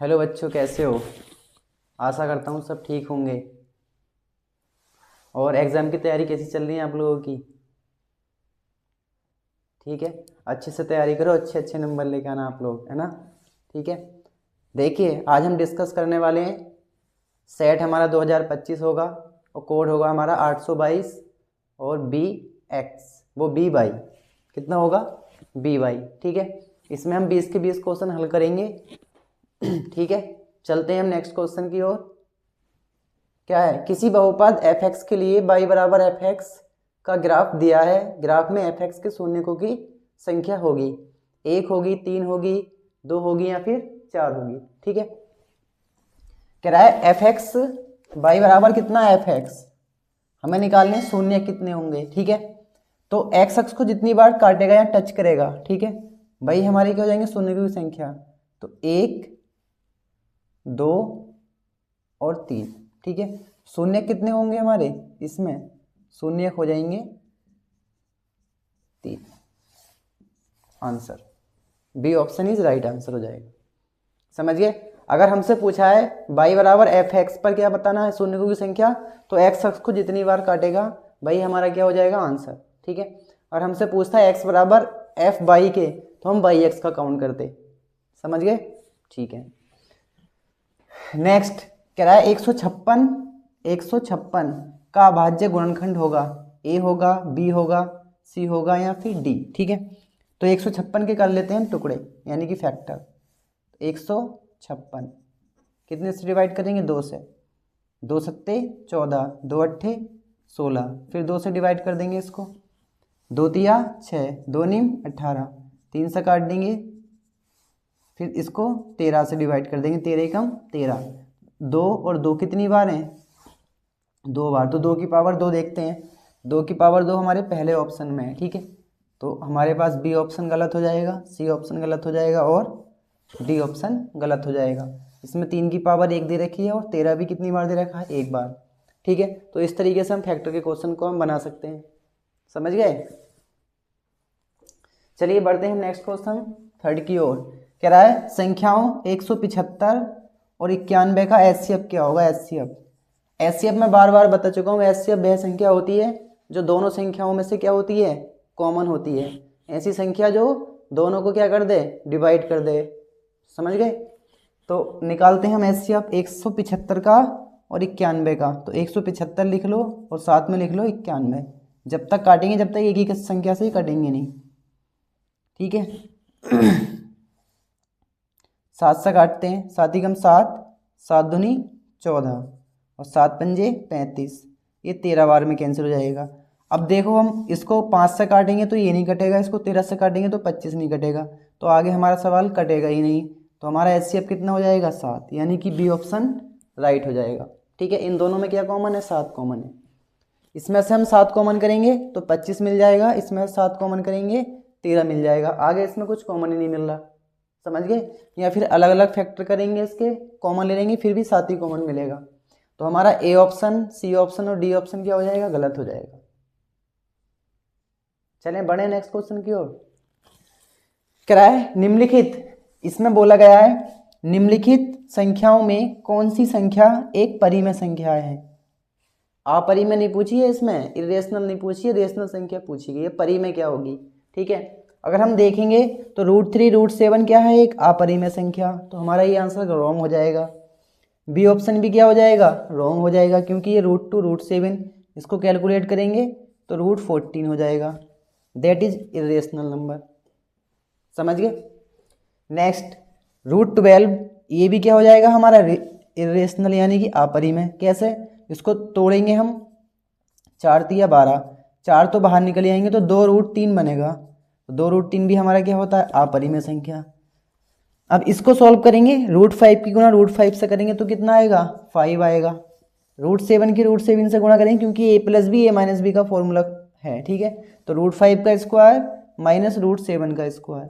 Hello बच्चों, कैसे हो? आशा करता हूँ सब ठीक होंगे। और एग्ज़ाम की तैयारी कैसी चल रही है आप लोगों की? ठीक है, अच्छे से तैयारी करो, अच्छे अच्छे नंबर लेके आना आप लोग, है ना? ठीक है। देखिए, आज हम डिस्कस करने वाले हैं, सेट हमारा 2025 होगा और कोड होगा हमारा 822 और बी एक्स, वो बी बाई कितना होगा? B by. ठीक है, इसमें हम 20 के 20 क्वेश्चन हल करेंगे। ठीक है, चलते हैं हम नेक्स्ट क्वेश्चन की ओर। क्या है? किसी बहुपद एफ एक्स के लिए y बराबर एफ एक्स का ग्राफ दिया है। ग्राफ में एफ एक्स के शून्यकों की संख्या होगी, 1 होगी, 3 होगी, 2 होगी या फिर 4 होगी। ठीक है, कह रहा है एफ एक्स y बराबर कितना है? एफ एक्स हमें निकालने शून्य कितने होंगे। ठीक है, तो एक्स अक्ष को जितनी बार काटेगा या टच करेगा, ठीक है, भाई हमारी क्या हो जाएंगे? शून्यकों की संख्या। तो 1, 2 और 3। ठीक है, शून्य कितने होंगे हमारे? इसमें शून्य हो जाएंगे 3। Answer B option is right answer हो जाएगा। समझ गए? अगर हमसे पूछा है y बराबर एफ एक्स पर क्या बताना है? शून्यकों की संख्या, तो एक्स अक्ष को जितनी बार काटेगा भाई हमारा क्या हो जाएगा? आंसर। ठीक है, और हमसे पूछता है x बराबर एफ वाई के, तो हम वाई एक्स का काउंट करते। समझ गए? ठीक है, नेक्स्ट कह रहा है 156 का अभाज्य गुणनखंड होगा, ए होगा, बी होगा, सी होगा या फिर डी। ठीक है, तो 156 के कर लेते हैं टुकड़े, यानी कि फैक्टर। 156 कितने से डिवाइड करेंगे? 2 से। 2 सत्ते 14, 2 अट्ठे 16, फिर 2 से डिवाइड कर देंगे इसको। 2 तिया 6, 2 नीम 18, 3 से काट देंगे, फिर इसको 13 से डिवाइड कर देंगे, 13 कम 13। 2 और 2 कितनी बार हैं? 2 बार। तो 2 की पावर 2 देखते हैं। 2 की पावर 2 हमारे पहले ऑप्शन में है। ठीक है, तो हमारे पास बी ऑप्शन गलत हो जाएगा, सी ऑप्शन गलत हो जाएगा और डी ऑप्शन गलत हो जाएगा। इसमें 3 की पावर 1 दे रखी है और 13 भी कितनी बार दे रखा है? 1 बार। ठीक है, तो इस तरीके से हम फैक्टर के क्वेश्चन को हम बना सकते हैं। समझ गए? चलिए बढ़ते हैं नेक्स्ट क्वेश्चन थर्ड की ओर। कह रहा है संख्याओं 175 और 91 का एचसीएफ क्या होगा? एचसीएफ, एचसीएफ मैं बार बार बता चुका हूँ। एचसीएफ वह संख्या होती है जो दोनों संख्याओं में से क्या होती है? कॉमन होती है। ऐसी संख्या जो दोनों को क्या कर दे? डिवाइड कर दे। समझ गए? तो निकालते हैं हम एचसीएफ 175 का और 91 का। तो 175 लिख लो और साथ में लिख लो 91। जब तक काटेंगे, जब तक एक ही संख्या से ही कटेंगे नहीं। ठीक है, 7 से काटते हैं, 7 ही कम 7, 7 दूनी 14 और 7 पंजे 35। ये 13 बार में कैंसिल हो जाएगा। अब देखो, हम इसको 5 से काटेंगे तो ये नहीं कटेगा, इसको 13 से काटेंगे तो 25 नहीं कटेगा, तो आगे हमारा सवाल कटेगा ही नहीं। तो हमारा एचसीएफ कितना हो जाएगा? 7, यानी कि बी ऑप्शन राइट हो जाएगा। ठीक है, इन दोनों में क्या कॉमन है? 7 कॉमन है। इसमें से हम 7 कॉमन करेंगे तो 25 मिल जाएगा, इसमें 7 कॉमन करेंगे 13 मिल जाएगा। आगे इसमें कुछ कॉमन ही नहीं मिल रहा। समझ गए? या फिर अलग अलग फैक्टर करेंगे, इसके कॉमन ले लेंगे, फिर भी 7 ही कॉमन मिलेगा। तो हमारा ए ऑप्शन, सी ऑप्शन और डी ऑप्शन क्या हो जाएगा? गलत हो जाएगा। चलें बढ़े नेक्स्ट क्वेश्चन की ओर। क्या है? निम्नलिखित, इसमें बोला गया है निम्नलिखित संख्याओं में कौन सी संख्या एक परिमेय संख्या है? अपरिमेय नहीं पूछी है, इसमें इरेशनल नहीं पूछी है, रेशनल संख्या पूछी गई है। परिमेय क्या होगी? ठीक है, अगर हम देखेंगे तो √3 √7 क्या है? एक अपरिमेय संख्या। तो हमारा ये आंसर रॉन्ग हो जाएगा। बी ऑप्शन भी क्या हो जाएगा? रॉन्ग हो जाएगा, क्योंकि ये √2 √7 इसको कैलकुलेट करेंगे तो √14 हो जाएगा। That is irrational number. समझ गए? नेक्स्ट √12, ये भी क्या हो जाएगा हमारा? इरेशनल, यानी कि अपरिमेय। कैसे? इसको तोड़ेंगे हम, 4 तिया 12, 4 तो बाहर निकल आएंगे तो 2 √3 बनेगा। 2 √3 भी हमारा क्या होता है? अपरिमेय संख्या। अब इसको सॉल्व करेंगे, √5 की गुणा √5 से करेंगे तो कितना आएगा? 5 आएगा। √7 की √7 से गुणा करेंगे, क्योंकि a + b a - b का फॉर्मूला है। ठीक है, तो √5 का स्क्वायर माइनस √7 का स्क्वायर,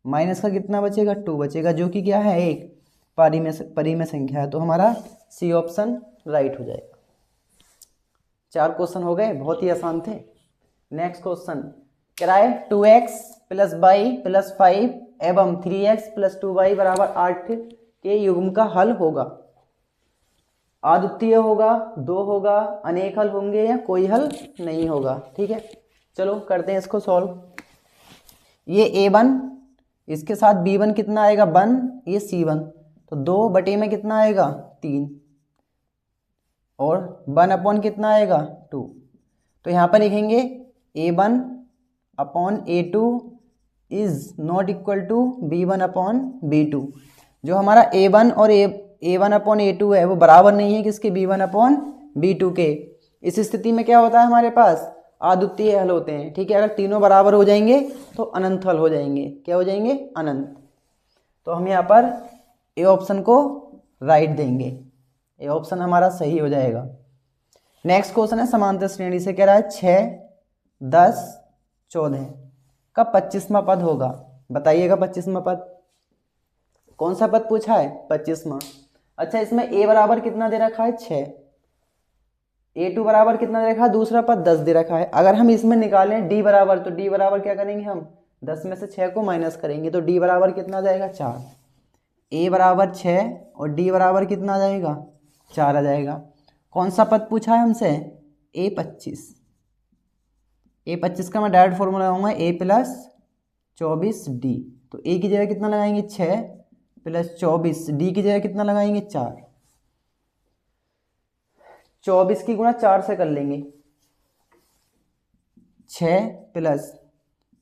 माइनस का कितना बचेगा? 2 बचेगा, जो कि क्या है? एक परिमेय संख्या है। तो हमारा सी ऑप्शन राइट हो जाएगा। 4 क्वेश्चन हो गए, बहुत ही आसान थे। नेक्स्ट क्वेश्चन कह रहा है 2x + y + 5 एवं 3x + 2y = 8 के युग्म का हल होगा? अद्वितीय होगा, 2 होगा, अनेक हल होंगे या कोई हल नहीं होगा। ठीक है, चलो करते हैं इसको सॉल्व। ये A1, इसके साथ B1 कितना आएगा 1, ये C1, तो 2 बटे में कितना आएगा 3, और 1 अपॉन कितना आएगा 2। तो यहाँ पर लिखेंगे A1 upon A2 is not equal to B1 upon B2। जो हमारा A1 और A1 अपॉन A2 है वो बराबर नहीं है किसके, B1 अपॉन B2 के। इस स्थिति में क्या होता है, हमारे पास अद्वितीय हल होते हैं। ठीक है, अगर तीनों बराबर हो जाएंगे तो अनंत हल हो जाएंगे। क्या हो जाएंगे, अनंत। तो हम यहाँ पर ए ऑप्शन को राइट देंगे, ए ऑप्शन हमारा सही हो जाएगा। नेक्स्ट क्वेश्चन है समांतर श्रेणी से, कह रहा है 6, 10, 14 का 25वां पद होगा। बताइएगा 25वां पद, कौन सा पद पूछा है, 25वां। अच्छा, इसमें ए बराबर कितना दे रखा है 6, A2 बराबर कितना दे रखा है, दूसरा पद 10 दे रखा है। अगर हम इसमें निकालें D बराबर, तो D बराबर क्या करेंगे हम, 10 में से 6 को माइनस करेंगे, तो D बराबर कितना जाएगा 4। A बराबर 6 और D बराबर कितना आ जाएगा 4 आ जाएगा। कौन सा पद पूछा है हमसे, A25। A25 का मैं डायरेक्ट फॉर्मूला लगाऊंगा A प्लस 24D। तो A की जगह कितना लगाएंगे 6 प्लस 24, D की जगह कितना लगाएंगे 4। 24 की गुणा 4 से कर लेंगे, 6 प्लस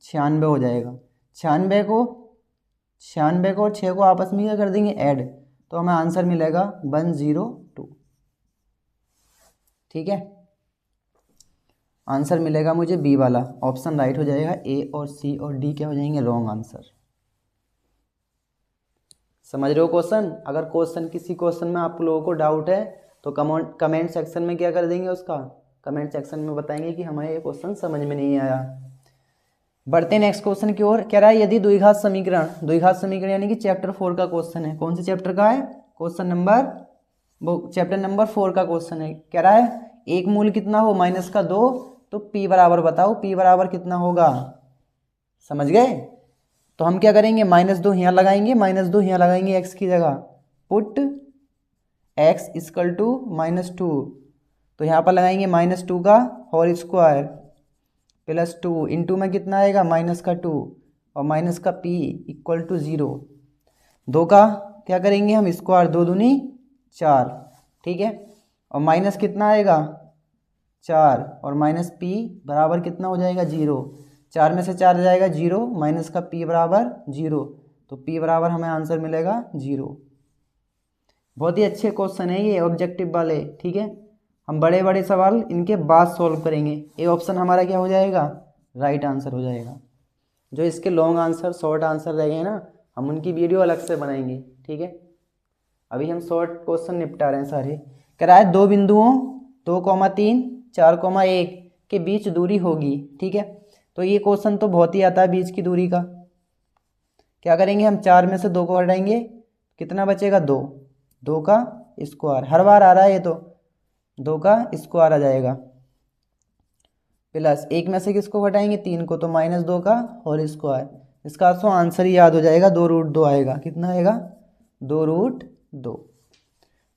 96 हो जाएगा। 96 को और 6 को आपस में क्या कर देंगे ऐड, तो हमें आंसर मिलेगा 102। ठीक है, आंसर मिलेगा मुझे बी वाला, ऑप्शन राइट हो जाएगा। ए और सी और डी क्या हो जाएंगे, रॉन्ग आंसर। समझ रहे हो क्वेश्चन। अगर किसी क्वेश्चन में आप लोगों को डाउट है तो कमेंट सेक्शन में क्या कर देंगे, उसका कमेंट सेक्शन में बताएंगे कि हमें ये क्वेश्चन समझ में नहीं आया। बढ़ते हैं नेक्स्ट क्वेश्चन की ओर। कह रहा है यदि द्विघात समीकरण यानी कि चैप्टर 4 का क्वेश्चन है। कौन से चैप्टर का है, चैप्टर नंबर 4 का क्वेश्चन है। कह रहा है एक मूल कितना हो -2, तो p बराबर बताओ, p बराबर कितना होगा। समझ गए। तो हम क्या करेंगे, -2 यहाँ लगाएंगे, -2 यहाँ लगाएंगे x की जगह, पुट x इक्वल टू -2। तो यहाँ पर लगाएंगे -2 का होल स्क्वायर प्लस 2 इंटू में कितना आएगा -2 और माइनस का p इक्वल टू 0। 2 का क्या करेंगे हम स्क्वायर, 2 दूनी 4। ठीक है, और माइनस कितना आएगा 4 और माइनस p बराबर कितना हो जाएगा 0। 4 में से 4 जाएगा 0, माइनस का p बराबर 0, तो p बराबर हमें आंसर मिलेगा 0। बहुत ही अच्छे क्वेश्चन है ये ऑब्जेक्टिव वाले। ठीक है, हम बड़े बड़े सवाल इनके बाद सॉल्व करेंगे। ए ऑप्शन हमारा क्या हो जाएगा, राइट आंसर हो जाएगा। जो इसके लॉन्ग आंसर शॉर्ट आंसर रह गए ना, हम उनकी वीडियो अलग से बनाएंगे। ठीक है, अभी हम शॉर्ट क्वेश्चन निपटा रहे हैं सारे। कह रहा है दो बिंदुओं 2,3, 4,1 के बीच दूरी होगी। ठीक है, तो ये क्वेश्चन तो बहुत ही आता है बीच की दूरी का। क्या करेंगे हम, 4 में से 2 को हटाएंगे, कितना बचेगा 2 का स्क्वायर, हर बार आ रहा है ये, तो 2 का स्क्वायर आ जाएगा, प्लस 1 में से किसको हटाएंगे 3 को, तो -2 का होल स्क्वायर। इसका तो आंसर ही याद हो जाएगा, 2√2 आएगा। कितना आएगा 2√2।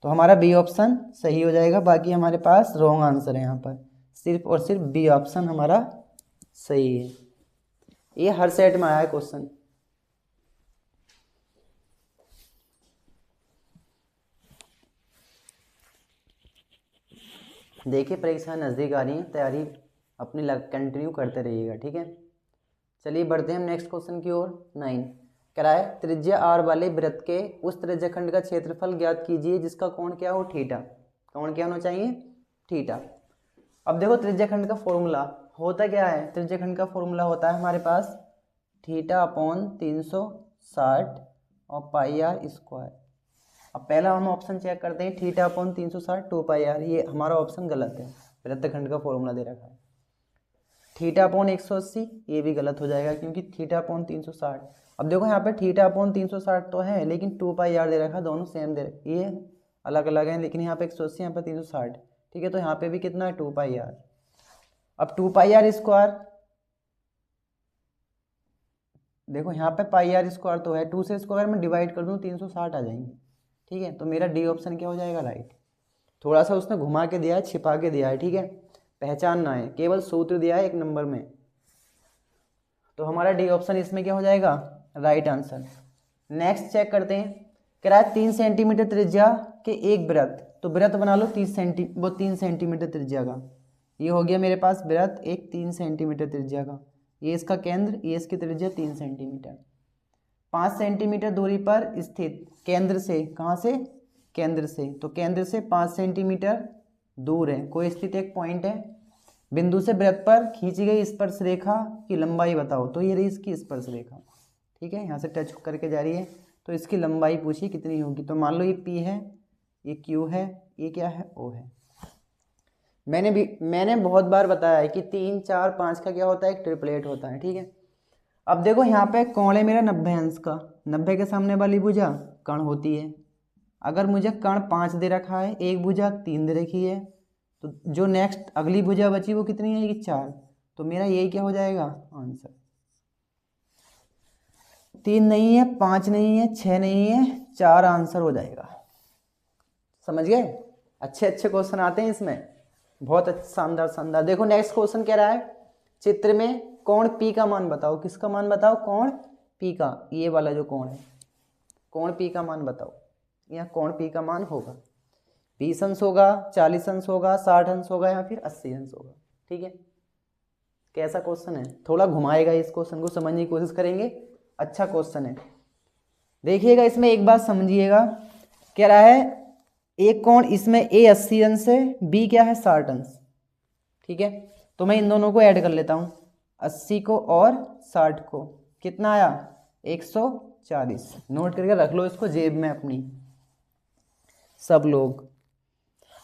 तो हमारा बी ऑप्शन सही हो जाएगा। बाकी हमारे पास रॉन्ग आंसर है यहाँ पर, सिर्फ और सिर्फ बी ऑप्शन हमारा सही है। ये हर सेट में आया है क्वेश्चन। देखिए परीक्षा नज़दीक आ रही है, तैयारी अपनी कंटिन्यू करते रहिएगा। ठीक है, चलिए बढ़ते हैं हम नेक्स्ट क्वेश्चन की ओर। 9 कह रहा है त्रिज्या r वाले वृत्त के उस त्रिज्याखंड का क्षेत्रफल ज्ञात कीजिए जिसका कोण क्या हो, थीटा। कोण क्या होना चाहिए, थीटा। अब देखो त्रिज्याखंड का फॉर्मूला होता क्या है, त्रिज्याखंड का फॉर्मूला होता है हमारे पास θ/360 और πr²। अब पहला हम ऑप्शन चेक करते हैं, θ/360 2πr। ये हमारा ऑप्शन गलत है, वृत्तखंड का फॉर्मूला दे रखा है। θ/180 ये भी गलत हो जाएगा क्योंकि θ/360। अब देखो यहाँ पे θ/360 तो है लेकिन 2πr दे रखा है, दोनों सेम दे रखा, ये अलग अलग हैं, लेकिन यहाँ पे 180 यहाँ पे 360। ठीक है, तो यहाँ पे भी कितना है 2πr। अब 2πr², देखो यहाँ पे πr² तो है, 2 से स्क्वायर में डिवाइड कर दूँ 360 आ जाएंगे। ठीक है, तो मेरा डी ऑप्शन क्या हो जाएगा, राइट। थोड़ा सा उसने घुमा के दिया है, छिपा के दिया है, ठीक है, पहचानना है, केवल सूत्र दिया है एक नंबर में, तो हमारा डी ऑप्शन इसमें क्या हो जाएगा, राइट आंसर। नेक्स्ट चेक करते हैं, कह रहा है 3 सेंटीमीटर त्रिज्या के एक वृत्त, तो वृत्त बना लो 3 सेंटीमीटर त्रिज्या का, ये हो गया मेरे पास वृत्त एक 3 सेंटीमीटर त्रिज्या का, ये इसका केंद्र, ये इसकी त्रिज्या 3 सेंटीमीटर। 5 सेंटीमीटर दूरी पर स्थित केंद्र से, कहाँ से, केंद्र से, तो केंद्र से 5 सेंटीमीटर दूर है कोई स्थित एक पॉइंट है, बिंदु से वृत्त पर खींची गई स्पर्श रेखा की लंबाई बताओ, तो ये रही इसकी स्पर्श रेखा, ठीक है, यहाँ से टच करके जा रही है, तो इसकी लंबाई पूछी कितनी होगी, तो मान लो ये P है, ये Q है, ये क्या है, O है। मैंने बहुत बार बताया है कि 3, 4, 5 का क्या होता है, एक ट्रिपलेट होता है, ठीक है। अब देखो यहाँ पे कोण है मेरा 90 अंश का, 90 के सामने वाली भुजा कर्ण होती है, अगर मुझे कर्ण 5 दे रखा है, एक भुजा 3 दे रखी है, तो जो नेक्स्ट अगली भुजा बची वो कितनी है, ये 4, तो मेरा यही क्या हो जाएगा आंसर। 3 नहीं है, 5 नहीं है, 6 नहीं है, 4 आंसर हो जाएगा। समझ गए, अच्छे अच्छे क्वेश्चन आते हैं इसमें, बहुत अच्छा, शानदार शानदार। देखो नेक्स्ट क्वेश्चन कह रहा है, चित्र में कोण P का मान बताओ, किसका मान बताओ, कोण P का, ये वाला जो कोण है, कोण P का मान बताओ, यहाँ कोण P का मान होगा 20 अंश होगा, 40 अंश होगा, 60 अंश होगा, या फिर 80 अंश होगा, ठीक है। कैसा क्वेश्चन है, थोड़ा घुमाएगा, इस क्वेश्चन को समझने की कोशिश करेंगे, अच्छा क्वेश्चन है। देखिएगा इसमें एक बात समझिएगा, कह रहा है एक कोण इसमें A 80 अंश है, B क्या है 60 अंश, ठीक है, तो मैं इन दोनों को ऐड कर लेता हूँ, 80 को और 60 को, कितना आया 140, नोट करके रख लो इसको जेब में अपनी सब लोग।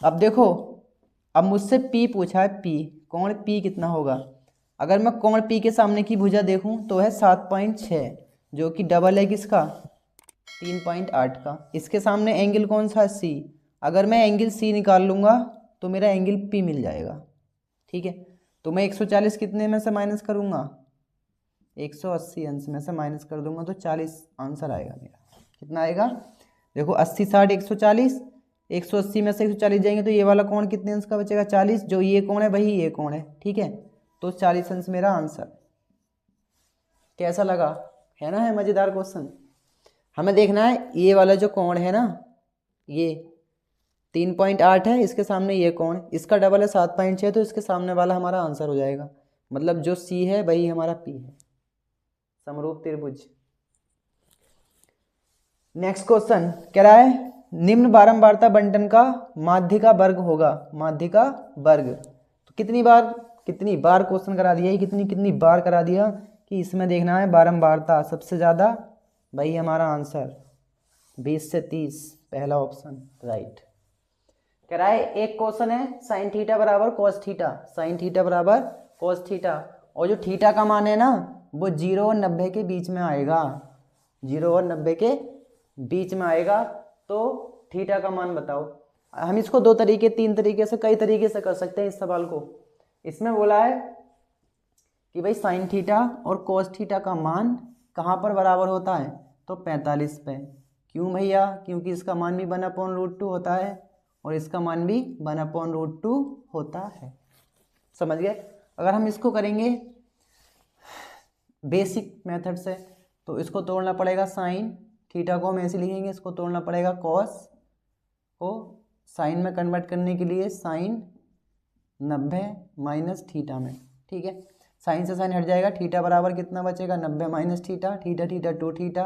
अब देखो, अब मुझसे P पूछा है, P कोण P कितना होगा, अगर मैं कोण P के सामने की भुजा देखूं तो है 7.6, जो कि डबल है किसका 3.8 का, इसके सामने एंगल कौन सा C, अगर मैं एंगल C निकाल लूँगा तो मेरा एंगल P मिल जाएगा, ठीक है, तो मैं 140 कितने में से माइनस करूँगा, 180 अंश में से माइनस कर दूंगा, तो 40 आंसर आएगा मेरा, कितना आएगा, देखो 80, 60, 140, 180 में से 140 जाएंगे तो ये वाला कोण कितने अंश का बचेगा 40, जो ये कोण है वही ये कोण है, ठीक है, तो 40 अंश मेरा आंसर। कैसा लगा, है ना, है मज़ेदार क्वेश्चन। हमें देखना है ये वाला जो कोण है ना, ये 3.8 है, इसके सामने ये कोण, इसका डबल है 7.6, तो इसके सामने वाला हमारा आंसर हो जाएगा, मतलब जो C है वही हमारा P है, समरूप त्रिभुज। नेक्स्ट क्वेश्चन कह रहा है निम्न बारंबारता बंटन का माध्य का वर्ग होगा, माध्य का वर्ग, तो कितनी बार क्वेश्चन करा दिया है, कितनी बार करा दिया कि इसमें देखना है बारंबारता, सबसे ज़्यादा वही हमारा आंसर 20 से 30, पहला ऑप्शन राइट। कह रहा है एक क्वेश्चन है साइन थीटा बराबर कॉस थीटा, साइन थीटा बराबर कॉस थीटा, और जो थीटा का मान है ना वो 0 और 90 के बीच में आएगा, 0 और 90 के बीच में आएगा, तो थीटा का मान बताओ। हम इसको 2 तरीके 3 तरीके से, कई तरीके से कर सकते हैं इस सवाल को। इसमें बोला है कि भाई साइन थीटा और कॉस थीटा का मान कहाँ पर बराबर होता है, तो 45 पे। क्यों भैया, क्योंकि इसका मान भी 1/√2 होता है और इसका मान भी 1/√2 होता है, समझ गए। अगर हम इसको करेंगे बेसिक मेथड से, तो इसको तोड़ना पड़ेगा, साइन थीटा को हम ऐसे लिखेंगे, इसको तोड़ना पड़ेगा कॉस को साइन में कन्वर्ट करने के लिए साइन 90 माइनस थीटा में, ठीक है, साइन से साइन हट जाएगा, थीटा बराबर कितना बचेगा 90 minus theta, theta theta 2 theta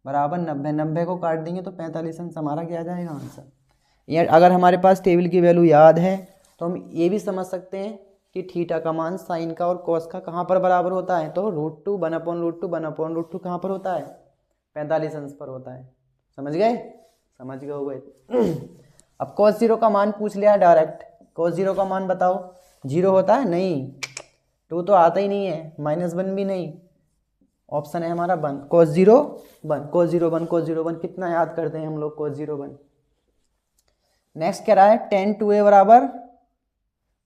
बराबर 90, 90 को काट देंगे तो 45 अंश हमारा क्या आ जाएगा आंसर। या अगर हमारे पास टेबल की वैल्यू याद है तो हम ये भी समझ सकते हैं कि थीटा का मान साइन का और कॉस का कहाँ पर बराबर होता है, तो √2 1/√2 1/√2 कहाँ पर होता है, 45 अंश पर होता है, समझ गए, समझ गए हो गए। अब cos 0 का मान पूछ लिया डायरेक्ट, cos 0 का मान बताओ, 0 होता है नहीं, 2 तो आता ही नहीं है, -1 भी नहीं, ऑप्शन है हमारा 1, cos 0 1, cos 0 1, cos 0 1, कितना याद करते हैं हम लोग cos 0 1। नेक्स्ट कह रहा है tan 2a बराबर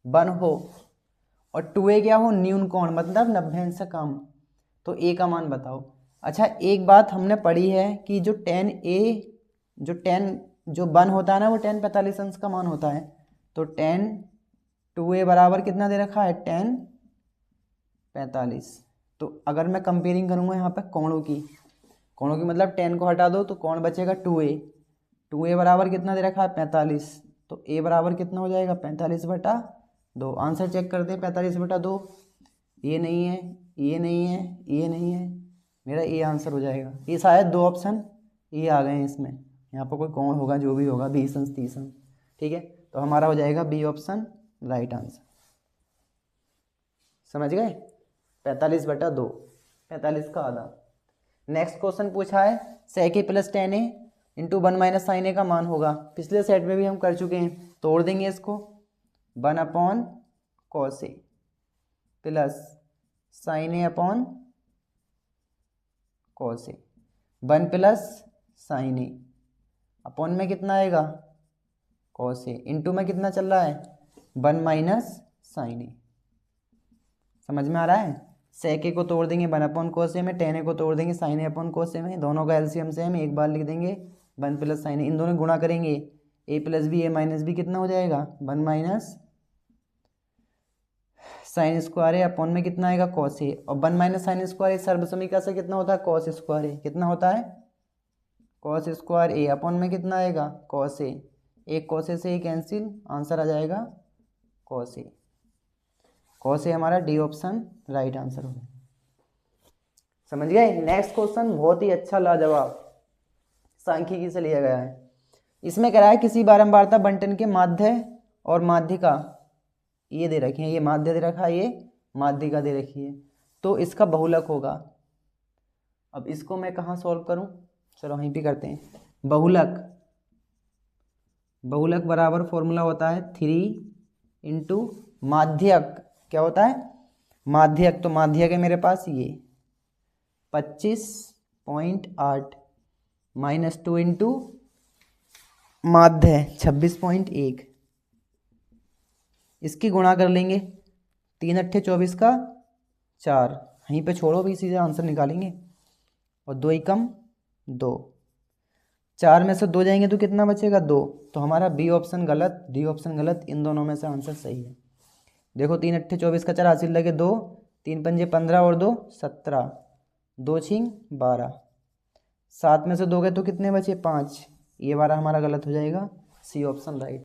1 हो और 2a क्या हो, न्यून कोण, मतलब 90 अंश से कम, तो a का मान बताओ। अच्छा एक बात हमने पढ़ी है कि जो tan a जो 1 होता है ना वो 10 45 अंश का मान होता है। तो 10 2a बराबर कितना दे रखा है 10 45। तो अगर मैं कंपेयरिंग करूँगा यहाँ पे कोणों की मतलब 10 को हटा दो तो कौन बचेगा 2a बराबर कितना दे रखा है 45। तो a बराबर कितना हो जाएगा 45/2। आंसर चेक कर दे 45/2। ये नहीं है, ये नहीं है, ये नहीं है, मेरा ये आंसर हो जाएगा। ये शायद 2 ऑप्शन ये आ गए हैं इसमें, यहाँ पर कोई कौन होगा जो भी होगा 20 अंश 30 अंश, ठीक है। तो हमारा हो जाएगा बी ऑप्शन राइट आंसर। समझ गए? 45/2, 45 का आधा। नेक्स्ट क्वेश्चन पूछा है sec a + tan a into 1 - sin a का मान होगा। पिछले सेट में भी हम कर चुके हैं, तोड़ देंगे इसको। 1/cos a plus sin a upon cos a, 1 + sin a upon में कितना आएगा cos a, इंटू में कितना चल रहा है 1 - sin a। समझ में आ रहा है? sec a को तोड़ देंगे 1/cos a में, tan a को तोड़ देंगे sin a upon cos a में, दोनों का एलसीएम सेम एक बार लिख देंगे 1 + sin a, इन दोनों गुणा करेंगे a + b a - b कितना हो जाएगा 1 - sin स्क्वायर a अपॉन में कितना आएगा cos a, और 1 - sin स्क्वायर a सर्वसमीकरण से कितना होता है cos स्क्वायर a, कितना होता है cos स्क्वायर a अपॉन में कितना आएगा cos a, एक cos a से एक कैंसिल, आंसर आ जाएगा cos a। cos a हमारा डी ऑप्शन राइट आंसर होगा। समझ गए? नेक्स्ट क्वेश्चन बहुत ही अच्छा लाजवाब सांख्यिकी से लिया गया है। इसमें कह रहा है किसी बारंबारता बंटन के माध्य और माध्यिका ये दे रखी है, ये माध्य दे रखा है, ये माध्यिका दे रखी है, तो इसका बहुलक होगा। अब इसको मैं कहाँ सॉल्व करूं? चलो वहीं पे करते हैं। बहुलक बराबर फॉर्मूला होता है 3 × माध्यक। क्या होता है? माध्यक। तो माध्यक है मेरे पास ये 25.8 -2 × माध्य 26.1, इसकी गुणा कर लेंगे 3 × 8 = 24 का 4, यहीं पे छोड़ो भी सीधे आंसर निकालेंगे, और 2 × 2, 4 में से 2 जाएंगे तो कितना बचेगा 2। तो हमारा बी ऑप्शन गलत, डी ऑप्शन गलत, इन दोनों में से आंसर सही है। देखो 3 × 8 = 24 का 4 हासिल लगे 2, 3 × 5 = 15 और 2 17, 2 × 6 = 12, 7 में से 2 गए तो कितने बचे 5, ये वाला हमारा गलत हो जाएगा, सी ऑप्शन राइट।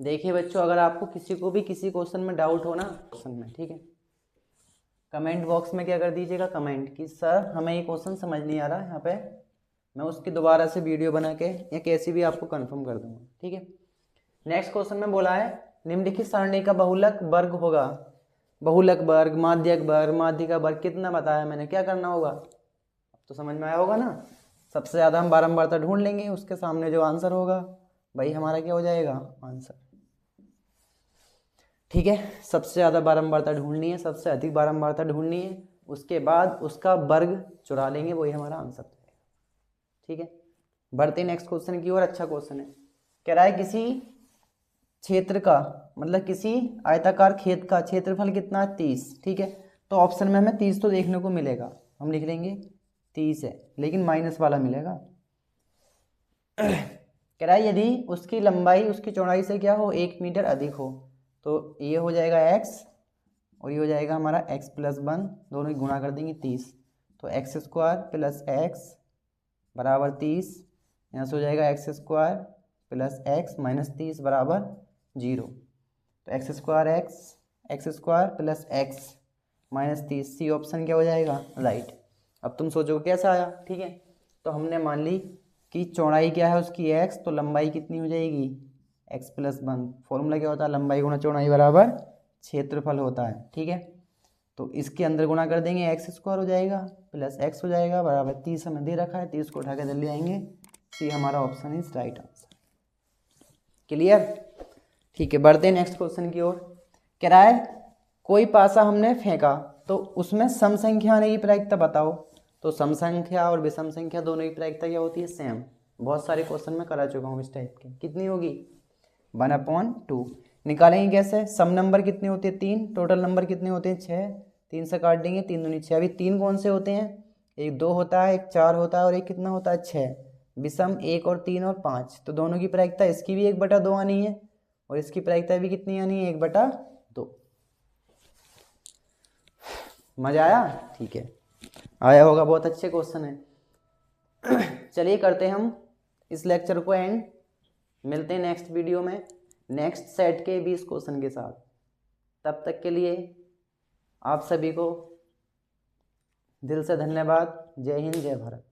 देखिए बच्चों, अगर आपको किसी को भी किसी क्वेश्चन में डाउट हो ना क्वेश्चन में, ठीक है, कमेंट बॉक्स में क्या कर दीजिएगा कमेंट कि सर हमें ये क्वेश्चन समझ नहीं आ रहा, यहाँ पे मैं उसकी दोबारा से वीडियो बना के या कैसी भी आपको कंफर्म कर दूंगा, ठीक है। नेक्स्ट क्वेश्चन में बोला है निम्नलिखित सारणी का बहुलक वर्ग होगा। बहुलक वर्ग, माध्यक वर्ग, माध्यिका वर्ग कितना बताया मैंने, क्या करना होगा? अब तो समझ में आया होगा ना। सबसे ज़्यादा हम बारंबारता ढूंढ लेंगे, उसके सामने जो आंसर होगा भाई हमारा क्या हो जाएगा आंसर, ठीक है। सबसे ज़्यादा बारंबारता ढूंढनी है, सबसे अधिक बारंबारता ढूंढनी है, उसके बाद उसका वर्ग चुरा लेंगे, वही हमारा आंसर है, ठीक है। बढ़ते नेक्स्ट क्वेश्चन की ओर। अच्छा क्वेश्चन है, कह रहा है किसी क्षेत्र का मतलब किसी आयताकार खेत का क्षेत्रफल कितना है 30, ठीक है। तो ऑप्शन में हमें 30 तो देखने को मिलेगा, हम लिख लेंगे 30 है, लेकिन माइनस वाला मिलेगा। कह रहा है यदि उसकी लंबाई उसकी चौड़ाई से क्या हो 1 मीटर अधिक हो, तो ये हो जाएगा x और ये हो जाएगा हमारा x + 1, दोनों की गुणा कर देंगे 30, तो x² + x बराबर 30, यहाँ से हो जाएगा x² + x - 30 बराबर 0। तो x² + x - 30, सी ऑप्शन क्या हो जाएगा राइट। अब तुम सोचोगे कैसा आया, ठीक है। तो हमने मान ली कि चौड़ाई क्या है उसकी x, तो लंबाई कितनी हो जाएगी x + 1। फॉर्मूला क्या होता है लंबाई गुणा चौड़ाई बराबर क्षेत्रफल होता है, ठीक है। तो इसके अंदर गुणा कर देंगे x² हो जाएगा प्लस x हो जाएगा बराबर 30 हमें दे रखा है, 30 को उठा के जल्दी आएंगे, सी हमारा option is right answer. Clear? ठीक है, बढ़ते हैं नेक्स्ट क्वेश्चन की ओर। कह रहा है कोई पासा हमने फेंका तो उसमें सम संख्या आने की प्रायिकता बताओ। तो सम संख्या और विषम संख्या दोनों की प्रायिकता क्या होती है सेम। बहुत सारे क्वेश्चन में करा चुका हूँ इस टाइप के। कितनी होगी 1/2। निकालेंगे कैसे? सम नंबर कितने होते हैं 3, टोटल नंबर कितने होते हैं 6, 3 से काट देंगे, 3 दूनी 6। अभी 3 कौन से होते हैं? एक 2 होता है, एक 4 होता है और एक कितना होता है? 6। विषम 1 और 3 और 5, तो दोनों की प्रायिकता इसकी भी 1/2 आनी है और इसकी प्रायिकता भी कितनी आनी है? 1/2। मजा आया? ठीक है, आया होगा, बहुत अच्छे क्वेश्चन है। चलिए करते हैं हम इस लेक्चर को एंड। मिलते हैं नेक्स्ट वीडियो में नेक्स्ट सेट के 20 क्वेश्चन के साथ। तब तक के लिए आप सभी को दिल से धन्यवाद। जय हिंद, जय भारत।